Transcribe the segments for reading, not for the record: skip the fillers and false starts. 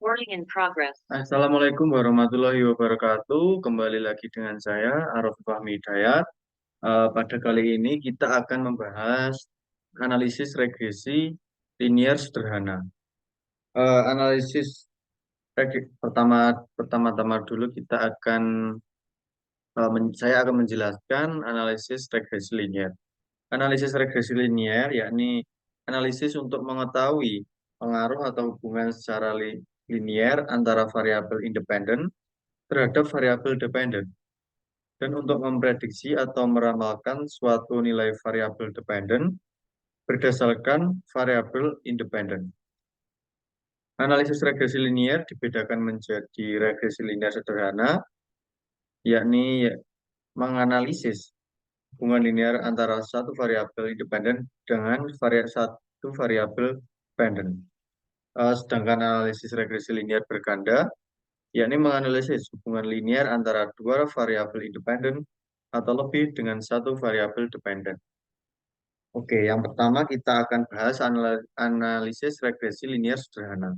Recording in progress. Assalamualaikum warahmatullahi wabarakatuh. Kembali lagi dengan saya, Arif Fahmi Hidayat. Pada kali ini kita akan membahas analisis regresi linier sederhana. Analisis pertama-tama dulu kita akan saya akan menjelaskan analisis regresi linier. Analisis regresi linier yakni analisis untuk mengetahui pengaruh atau hubungan secara linier antara variabel independen terhadap variabel dependen, dan untuk memprediksi atau meramalkan suatu nilai variabel dependen berdasarkan variabel independen. Analisis regresi linier dibedakan menjadi regresi linier sederhana, yakni menganalisis hubungan linear antara satu variabel independen dengan satu variabel dependen. Sedangkan analisis regresi linier berganda, yakni menganalisis hubungan linear antara dua variabel independen atau lebih dengan satu variabel dependen. Oke, yang pertama kita akan bahas analisis regresi linier sederhana.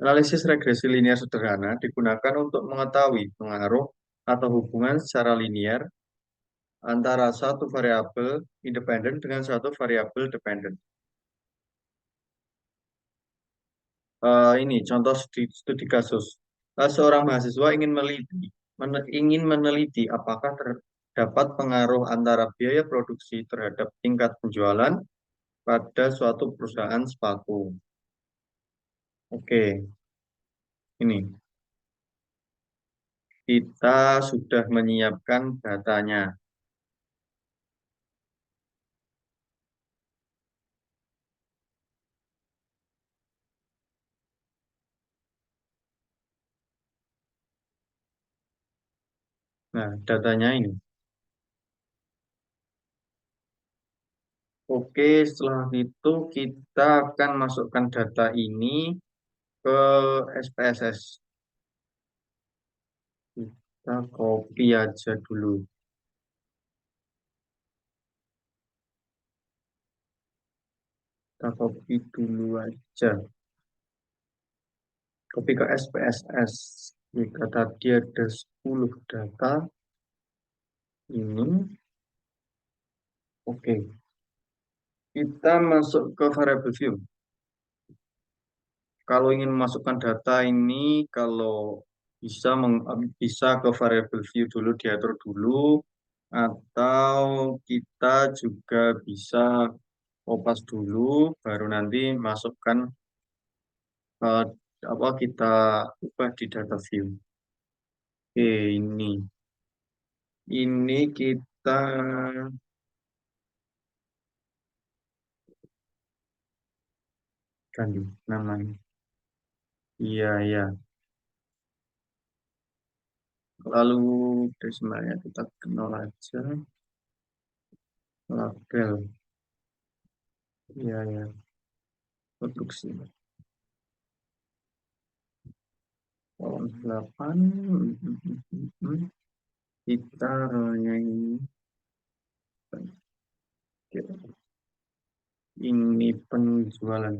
Analisis regresi linier sederhana digunakan untuk mengetahui pengaruh atau hubungan secara linier antara satu variabel independen dengan satu variabel dependen. Ini contoh studi kasus. Seorang mahasiswa ingin meneliti apakah terdapat pengaruh antara biaya produksi terhadap tingkat penjualan pada suatu perusahaan sepatu. Oke, ini kita sudah menyiapkan datanya. Nah, datanya ini. Oke, setelah itu kita akan masukkan data ini ke SPSS. Kita copy aja dulu. Kita copy dulu aja. Copy ke SPSS. Jika tadi ada 10 data, ini. Oke. Kita masuk ke variable view. Kalau ingin memasukkan data ini, kalau bisa ke variable view dulu, diatur dulu, atau kita juga bisa kopas dulu, baru nanti masukkan apa kita ubah di data view. Oke, ini kita ganti namanya. Iya, iya. Lalu decimalnya kita kenal aja. Label. Iya, iya. Produksi. Kolom 8. Kita rollnya ini. Ini penjualan.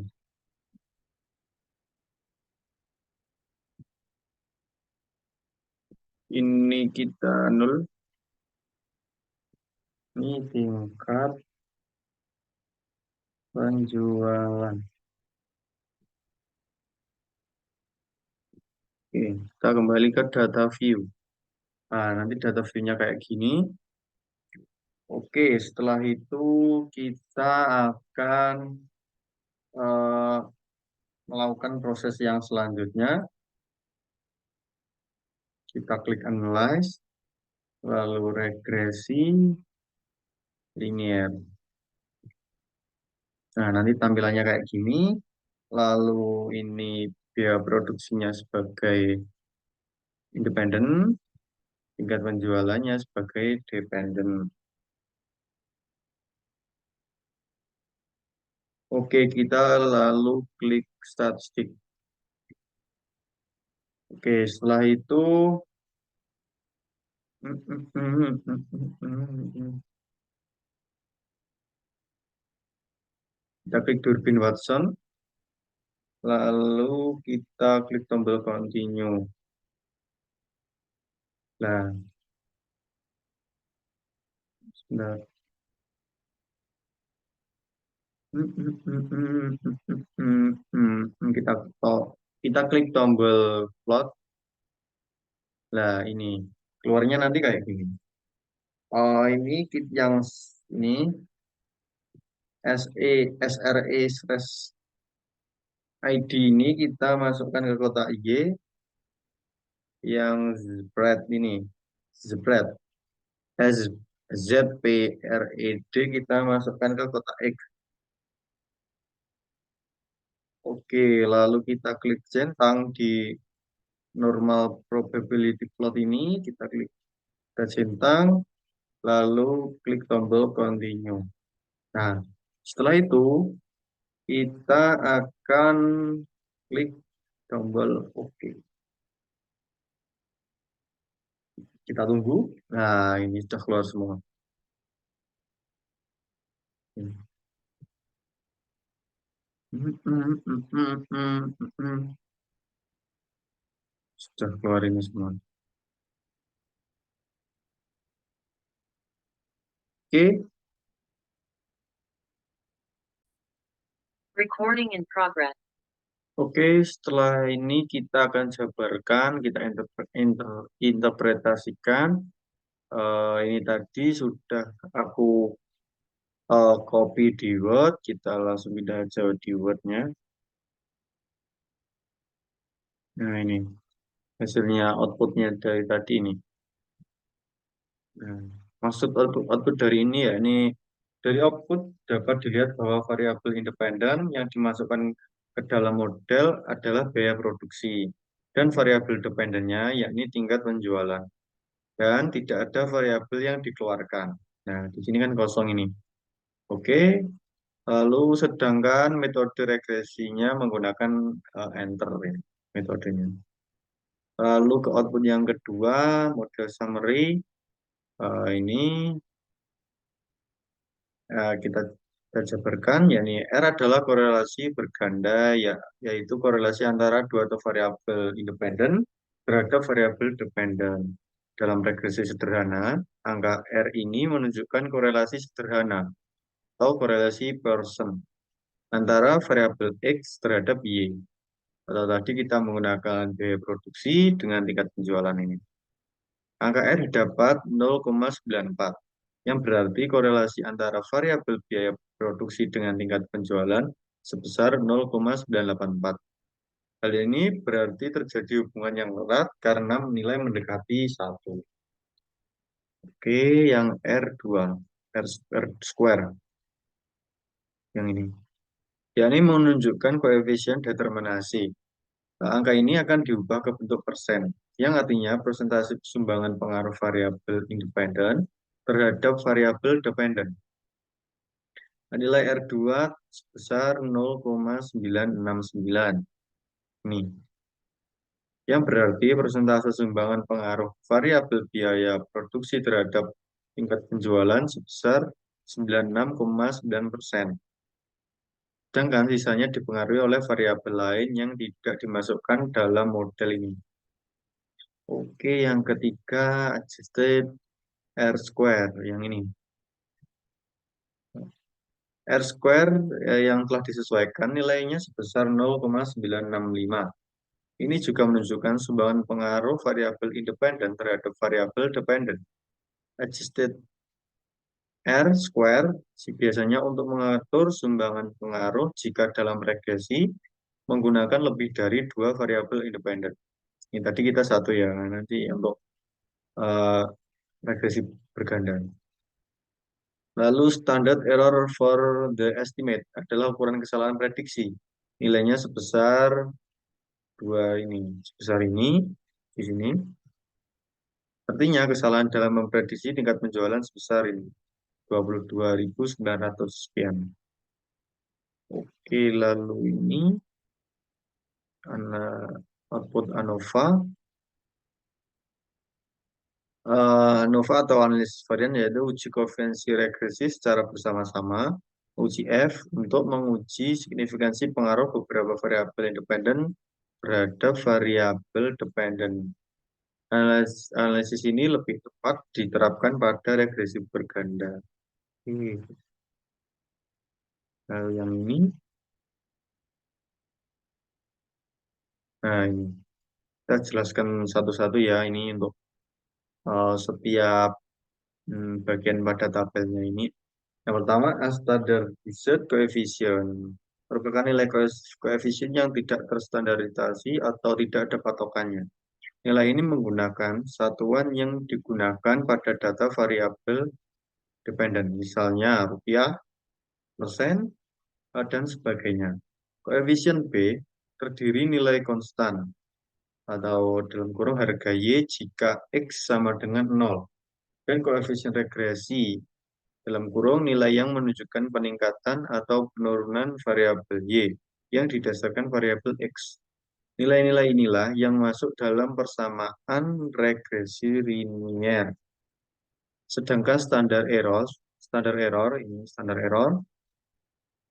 Ini kita 0. Ini tingkat penjualan. Oke, kita kembali ke data view. Nah, nanti data view-nya kayak gini. Oke, setelah itu kita akan eh, melakukan proses yang selanjutnya. Kita klik analyze, lalu regresi linear. Nah, nanti tampilannya kayak gini. Lalu ini biaya produksinya sebagai independen, tingkat penjualannya sebagai dependen. Oke, kita lalu klik statistik. Oke, setelah itu kita klik Durbin Watson. Lalu kita klik tombol continue. Nah, sebentar. Kita kita klik tombol plot. Nah, ini keluarnya nanti kayak gini. Oh, ini yang ini SRE/ID ini kita masukkan ke kotak Y yang spread ini. Spread. ZPRED kita masukkan ke kotak X. Oke, lalu kita klik centang di normal probability plot ini, kita klik ke centang, lalu klik tombol continue. Nah, setelah itu kita akan klik tombol OK. Kita tunggu. Nah, ini sudah keluar semua. Sudah keluar ini semua. Oke, Recording in progress. oke, setelah ini kita akan jabarkan, kita interpretasikan. Ini tadi sudah aku copy di Word, kita langsung pindah aja di Word-nya. Nah, ini hasilnya, outputnya dari tadi ini. Nah, maksud output dari ini ya, ini dari output dapat dilihat bahwa variabel independen yang dimasukkan ke dalam model adalah biaya produksi dan variabel dependennya yakni tingkat penjualan dan tidak ada variabel yang dikeluarkan. Nah, di sini kan kosong ini. Oke, lalu sedangkan metode regresinya menggunakan enter ya, metodenya. Lalu ke output yang kedua, model summary ini kita jabarkan, yakni R adalah korelasi berganda, yaitu korelasi antara dua atau variabel independen terhadap variabel dependen. Dalam regresi sederhana, angka R ini menunjukkan korelasi sederhana atau korelasi Pearson antara variabel X terhadap Y. Atau tadi kita menggunakan biaya produksi dengan tingkat penjualan ini. Angka R didapat 0,94, yang berarti korelasi antara variabel biaya produksi dengan tingkat penjualan sebesar 0,984. Hal ini berarti terjadi hubungan yang erat karena nilai mendekati 1. Oke, yang R2, R square, yang ini. Ya, ini menunjukkan koefisien determinasi. Nah, angka ini akan diubah ke bentuk persen, yang artinya persentase sumbangan pengaruh variabel independen terhadap variabel dependen. Nilai R2 sebesar 0,969. Nih, yang berarti persentase sumbangan pengaruh variabel biaya produksi terhadap tingkat penjualan sebesar 96,9%. Sedangkan sisanya dipengaruhi oleh variabel lain yang tidak dimasukkan dalam model ini. Oke, yang ketiga adjusted R square yang ini. R square yang telah disesuaikan nilainya sebesar 0,965. Ini juga menunjukkan sumbangan pengaruh variabel independen terhadap variabel dependen. Adjusted R square biasanya untuk mengatur sumbangan pengaruh jika dalam regresi menggunakan lebih dari dua variabel independen. Ini tadi kita satu ya, nanti untuk uh, regresi berganda. Lalu standard error for the estimate adalah ukuran kesalahan prediksi. Nilainya sebesar sebesar ini di sini. Artinya kesalahan dalam memprediksi tingkat penjualan sebesar ini 22.900 sekian. Oke, lalu ini output ANOVA. ANOVA atau analisis varian yaitu uji koefisiensi regresi secara bersama-sama uji F untuk menguji signifikansi pengaruh beberapa variabel independen terhadap variabel dependen. Analisis ini lebih tepat diterapkan pada regresi berganda. Lalu yang ini, nah ini kita jelaskan satu-satu ya. Ini untuk setiap bagian pada tabelnya ini. Yang pertama, unstandardized coefficient merupakan nilai koefisien yang tidak terstandarisasi atau tidak ada patokannya. Nilai ini menggunakan satuan yang digunakan pada data variabel dependen, misalnya rupiah, persen, dan sebagainya. Koefisien B terdiri nilai konstan atau dalam kurung harga Y jika X sama dengan 0. Dan koefisien regresi dalam kurung nilai yang menunjukkan peningkatan atau penurunan variabel Y yang didasarkan variabel X. Nilai-nilai inilah yang masuk dalam persamaan regresi linier. Sedangkan standar error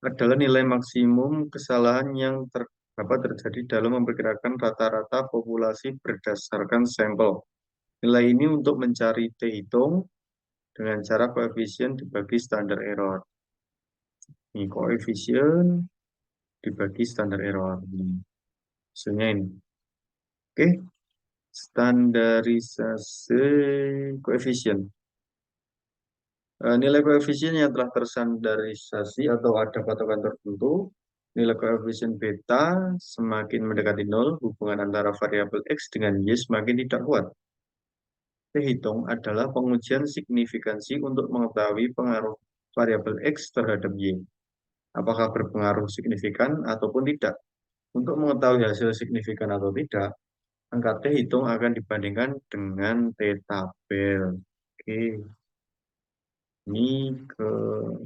adalah nilai maksimum kesalahan yang dapat terjadi dalam memperkirakan rata-rata populasi berdasarkan sampel. Nilai ini untuk mencari T hitung dengan cara koefisien dibagi standar error. Ini koefisien dibagi standar error. Ini hasilnya ini. Oke, standarisasi koefisien. Nilai koefisien yang telah terstandarisasi atau ada patokan tertentu, nilai koefisien beta semakin mendekati 0, hubungan antara variabel X dengan Y semakin tidak kuat. Hitung adalah pengujian signifikansi untuk mengetahui pengaruh variabel X terhadap Y. Apakah berpengaruh signifikan ataupun tidak. Untuk mengetahui hasil signifikan atau tidak, angka T hitung akan dibandingkan dengan T tabel. Oke. Ini ke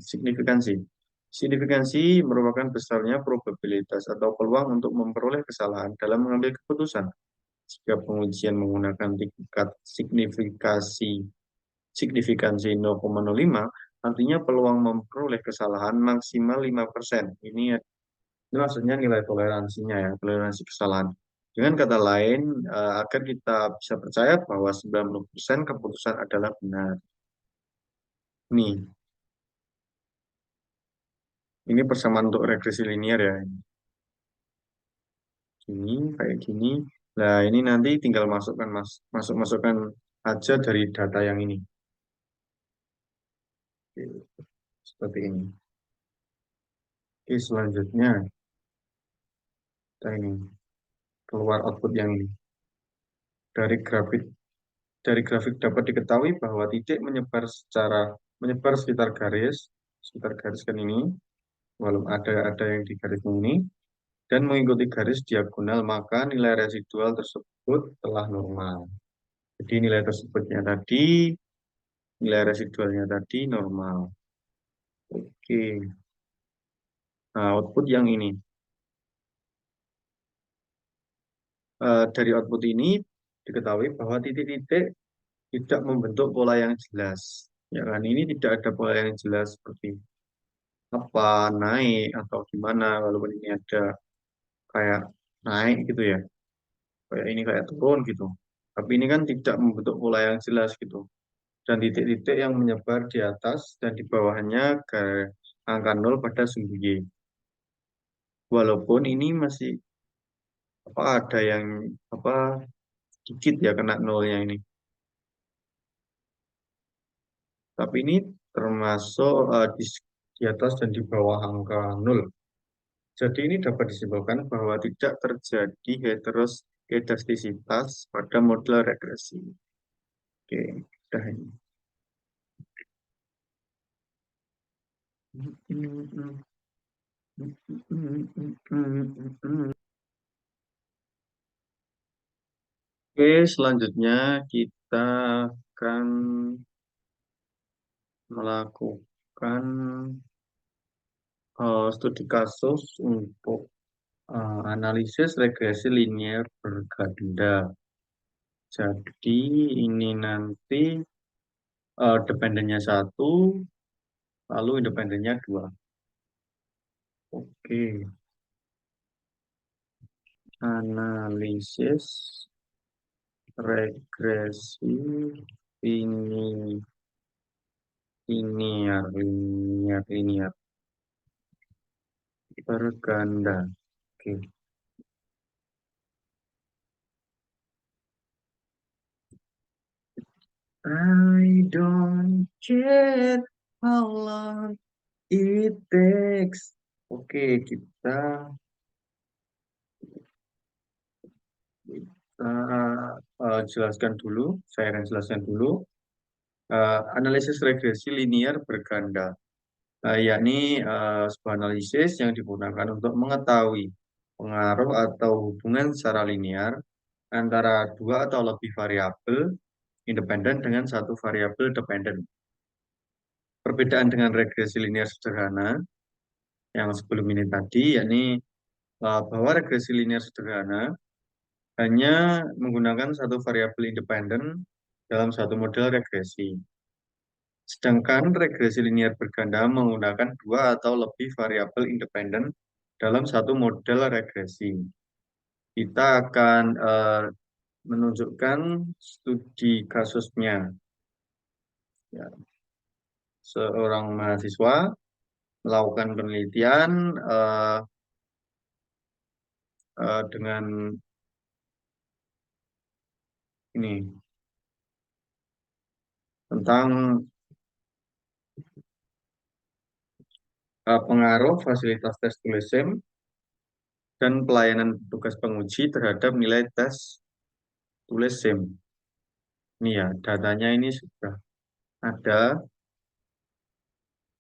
signifikansi. Signifikansi merupakan besarnya probabilitas atau peluang untuk memperoleh kesalahan dalam mengambil keputusan. Jika pengujian menggunakan tingkat signifikansi 0,05, artinya peluang memperoleh kesalahan maksimal 5%. Ini maksudnya nilai toleransinya ya, toleransi kesalahan. Dengan kata lain, agar kita bisa percaya bahwa 90% keputusan adalah benar. Nih, ini persamaan untuk regresi linear ya. Gini, kayak gini. Nah, ini nanti tinggal masukkan aja dari data yang ini. Oke, seperti ini. Oke, selanjutnya kita ini keluar output yang ini. Dari grafik dapat diketahui bahwa titik menyebar sekitar garis kan ini, walau ada yang di garis ini, dan mengikuti garis diagonal, maka nilai residual tersebut telah normal. Jadi nilai residualnya tadi normal. Oke, nah output yang ini. Dari output ini diketahui bahwa titik-titik tidak membentuk pola yang jelas. Ya kan, ini tidak ada pola yang jelas seperti apa, naik, atau gimana, walaupun ini ada kayak naik gitu ya. Kayak ini kayak turun gitu. Tapi ini kan tidak membentuk pola yang jelas gitu. Dan titik-titik yang menyebar di atas dan di bawahnya ke angka 0 pada sumbu Y. Walaupun ini masih ada yang apa dikit ya kena nolnya ini. Tapi ini termasuk di atas dan di bawah angka 0. Jadi ini dapat disimpulkan bahwa tidak terjadi heteroskedastisitas pada model regresi. Oke, udah ini. Oke, selanjutnya kita akan melakukan studi kasus untuk analisis regresi linear berganda. Jadi ini nanti dependennya 1, lalu independennya 2. Oke, analisis regresi ini linear berganda. Oke. I don't care how long it takes. Oke, kita jelaskan dulu. Saya akan jelaskan dulu. Analisis regresi linear berganda, yakni sebuah analisis yang digunakan untuk mengetahui pengaruh atau hubungan secara linear antara dua atau lebih variabel independen dengan satu variabel dependen. Perbedaan dengan regresi linear sederhana yang sebelum ini tadi, yakni bahwa regresi linear sederhana hanya menggunakan satu variabel independen dalam satu model regresi. Sedangkan regresi linear berganda menggunakan dua atau lebih variabel independen dalam satu model regresi. Kita akan menunjukkan studi kasusnya. Ya, seorang mahasiswa melakukan penelitian dengan ini tentang pengaruh fasilitas tes tulis SIM dan pelayanan tugas penguji terhadap nilai tes tulis SIM. Ini ya, datanya ini sudah ada,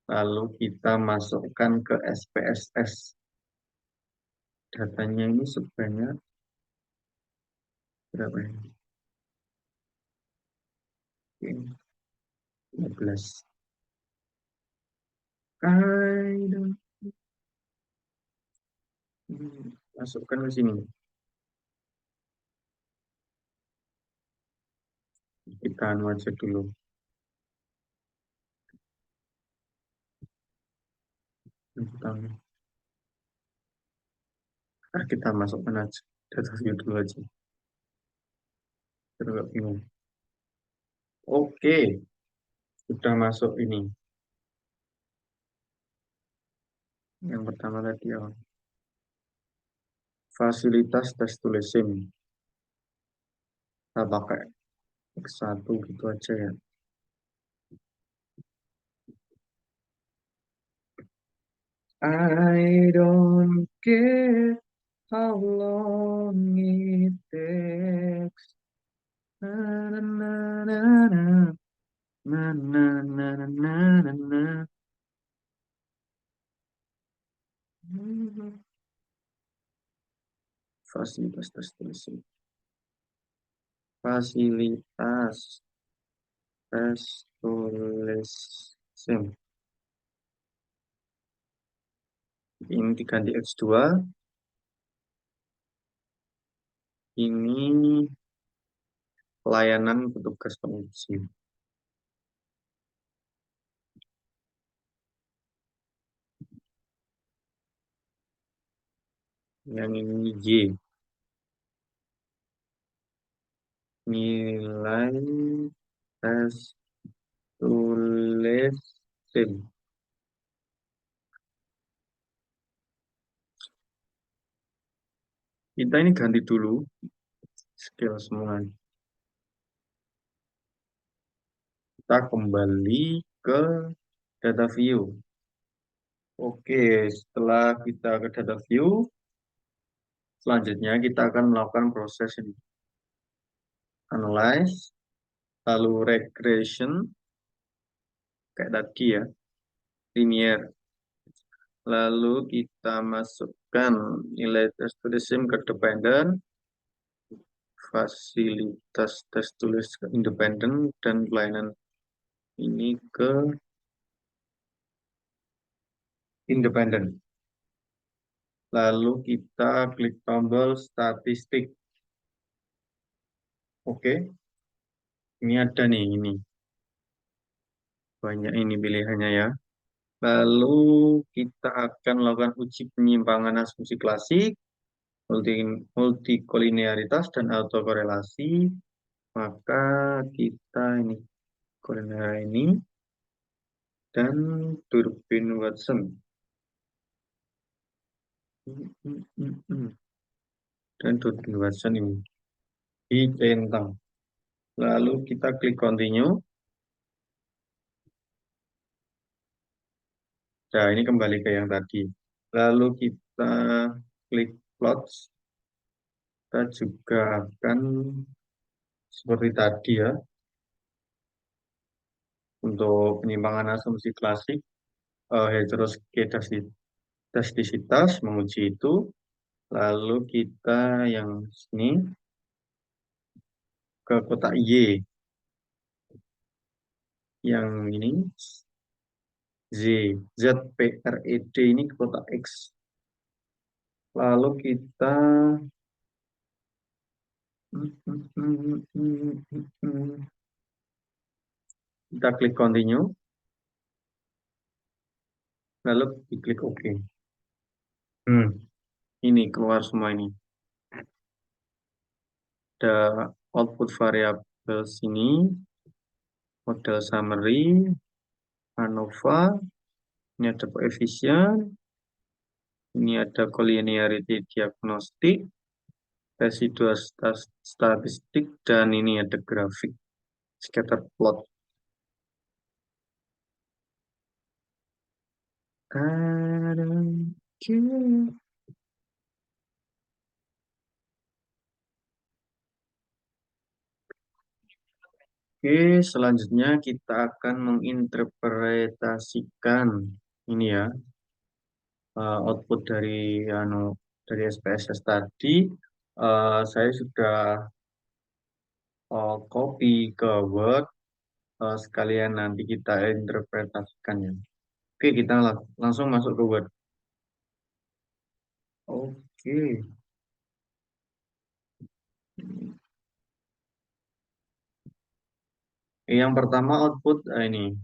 lalu kita masukkan ke SPSS. Datanya ini sebanyak berapa ini? Oke, 15. I don't- Masukkan ke sini. Kita anu aja dulu. Kita masukkan aja. Data view dulu aja. Biar nggak bingung. Oke, sudah masuk ini. Yang pertama tadi ya. Fasilitas tes tulis SIM. Kita pakai X1 gitu aja ya. I don't care how long it takes. Na, na, na, na, na. Na, na, na, na, na, na, na. Fasilitas tes tulis SIM. Fasilitas tes tulis SIM. Ini diganti X2. Ini pelayanan petugas penguji. Yang ini Y. Nilai tes tulis SIM. Kita ini ganti dulu skill semua. Kita kembali ke data view. Oke, setelah kita ke data view, selanjutnya kita akan melakukan proses ini. Analyze, lalu regression, kayak tadi ya, linear. Lalu kita masukkan nilai tes tulis SIM ke dependen, fasilitas tes tulis ke independen, dan pelayanan ini ke independen. Lalu kita klik tombol statistik. Oke, ini ada nih ini. Banyak ini pilihannya ya. Lalu kita akan melakukan uji penyimpangan asumsi klasik, multi, multikolinearitas, dan autokorelasi. Maka kita ini kolinera ini dan Durbin Watson. Dan Durbin Watson ini dicentang. Lalu kita klik continue. Nah, ini kembali ke yang tadi. Lalu kita klik plots. Kita juga akan seperti tadi ya, untuk penyimpangan asumsi klasik, heteroskedastisitas, menguji itu. Lalu kita yang sini ke kotak Y. Yang ini Z, ZPRED ini ke kotak X. Lalu kita kita klik continue, lalu diklik OK. Ini keluar semua ini. Ada output variabel sini, model summary, ANOVA, ini ada koefisien, ini ada collinearity diagnostik, residual statistik, dan ini ada grafik scatter plot. Oke, selanjutnya kita akan menginterpretasikan ini ya, output dari SPSS tadi. Saya sudah copy ke Word, sekalian nanti kita interpretasikan ya. Oke, kita langsung masuk ke Word. Oke. Yang pertama output ini.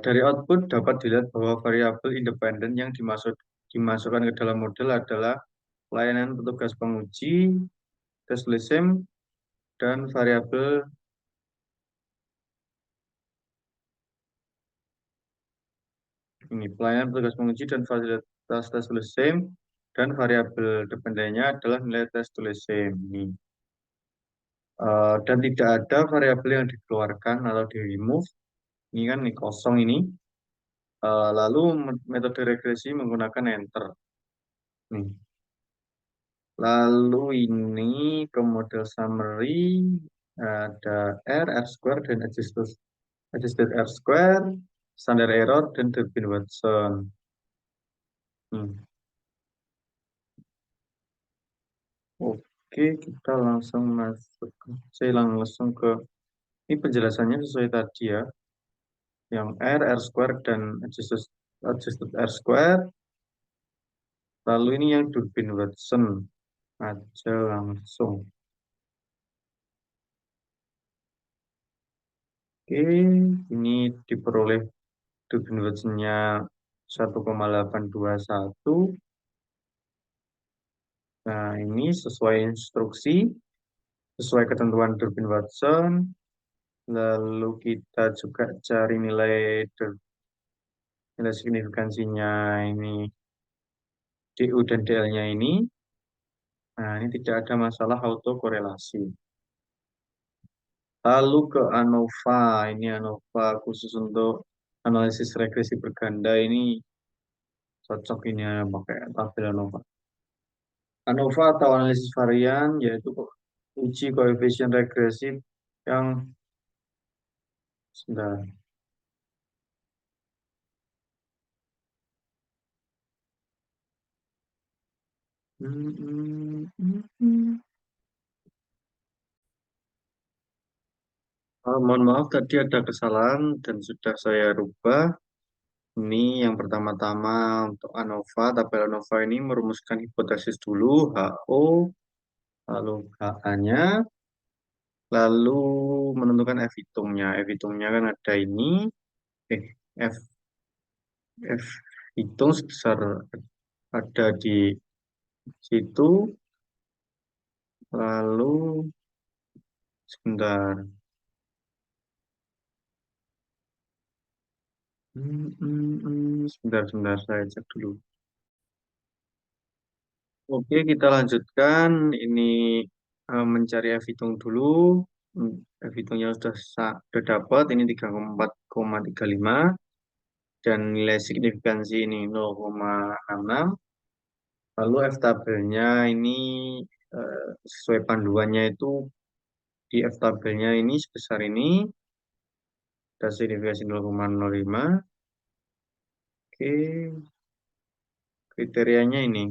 Dari output dapat dilihat bahwa variabel independen yang dimasukkan ke dalam model adalah pelayanan petugas penguji, tes LSM, dan variabel ini pelayanan petugas penguji dan fasilitas tes LSM, dan variabel dependennya adalah nilai tes LSM ini. Dan tidak ada variabel yang dikeluarkan atau di remove. Ini kan ini kosong ini. Lalu metode regresi menggunakan enter. Nih. Lalu ini ke model summary ada R square dan adjusted R square, standar error dan Durbin Watson. Oke, kita langsung masuk. Saya langsung ke ini penjelasannya sesuai tadi ya. Yang R square dan adjusted R square. Lalu ini yang Durbin Watson aja langsung. Oke, ini diperoleh Durbin Watson-nya 1,821. Nah, ini sesuai instruksi, sesuai ketentuan Durbin Watson. Lalu kita juga cari nilai signifikansinya ini DU dan DL-nya ini. Nah, ini tidak ada masalah autokorelasi. Lalu ke ANOVA, ini ANOVA khusus untuk analisis regresi berganda ini cocok ini ya pakai tabel ANOVA. ANOVA atau analisis varian yaitu uji koefisien regresif yang sebentar. Mohon maaf tadi ada kesalahan dan sudah saya rubah. Ini yang pertama-tama untuk ANOVA, tabel ANOVA ini merumuskan hipotesis dulu, HO, lalu HA-nya, lalu menentukan F hitungnya. F hitungnya kan ada ini, F F hitung sebesar ada di situ, lalu sebentar. Sebentar, sebentar, saya cek dulu. Oke, kita lanjutkan. Ini mencari F hitung dulu. F hitungnya sudah dapat. Ini 34,35 dan nilai signifikansi ini 0,66. Lalu F tabelnya ini sesuai panduannya itu di F tabelnya ini sebesar ini. Dan signifikansi 0,05. Oke, kriterianya ini.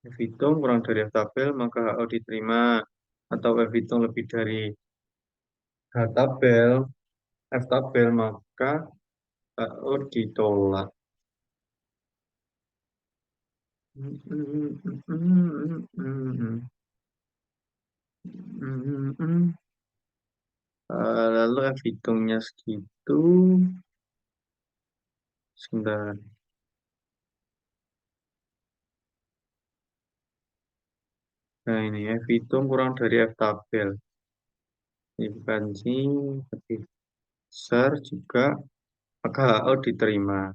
F hitung kurang dari F tabel, maka HO diterima. Atau F hitung lebih dari H tabel, F tabel, maka HO ditolak. Lalu F hitungnya segitu. Sebentar. Nah ini F hitung kurang dari F tabel. Signifikansi lebih besar juga, maka HO diterima.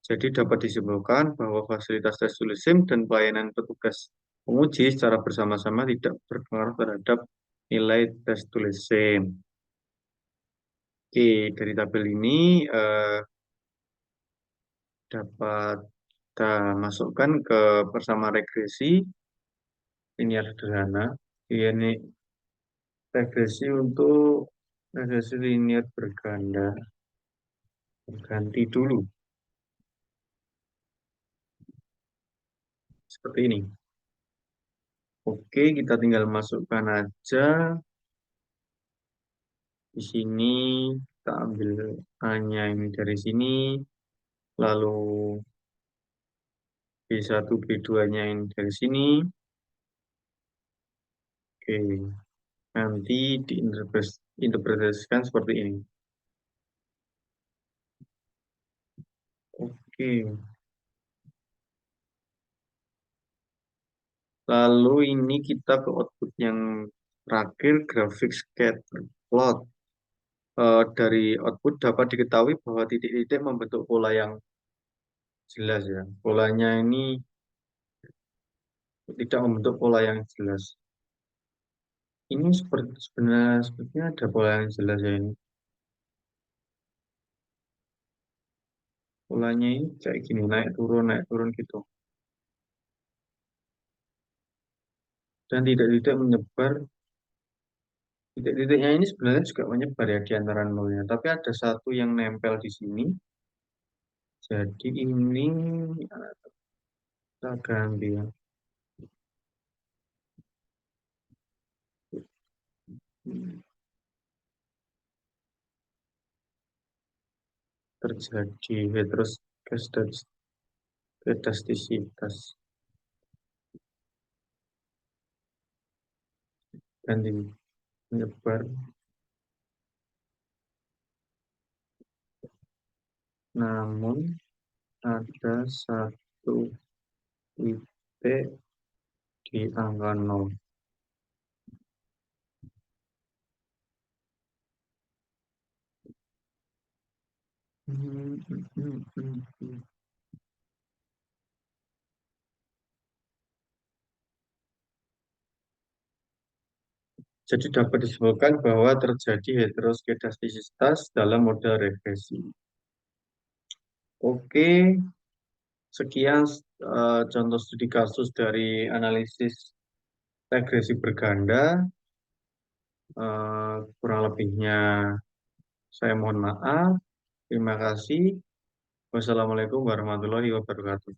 Jadi dapat disimpulkan bahwa fasilitas tes tulis SIM dan pelayanan petugas penguji secara bersama-sama tidak berpengaruh terhadap nilai tes tulis SIM. Oke, dari tabel ini dapat kita masukkan ke persamaan regresi linear sederhana. Ini regresi untuk regresi linear berganda. Ganti dulu. Seperti ini. Oke, kita tinggal masukkan aja. Di sini kita ambil hanya ini dari sini. Lalu B1, B2-nya ini dari sini. Oke, nanti diinterpretasikan seperti ini. Oke, lalu ini kita ke output yang terakhir, grafik scatter plot. Dari output dapat diketahui bahwa titik-titik membentuk pola yang jelas ya. Polanya ini tidak membentuk pola yang jelas. Ini sebenarnya ada pola yang jelas ya ini. Polanya ini kayak gini, naik turun gitu. Dan tidak menyebar. Titik-titiknya ini sebenarnya juga menyebar ya di antara nolnya. Tapi ada satu yang nempel di sini. Jadi ini kita ganti ya. Terjadi heteroskedastisitas. Ganti menyebar. Namun ada satu titik di angka 0. Jadi dapat disebutkan bahwa terjadi heteroskedastisitas dalam model regresi. Oke, sekian contoh studi kasus dari analisis regresi berganda. Kurang lebihnya saya mohon maaf. Terima kasih. Wassalamualaikum warahmatullahi wabarakatuh.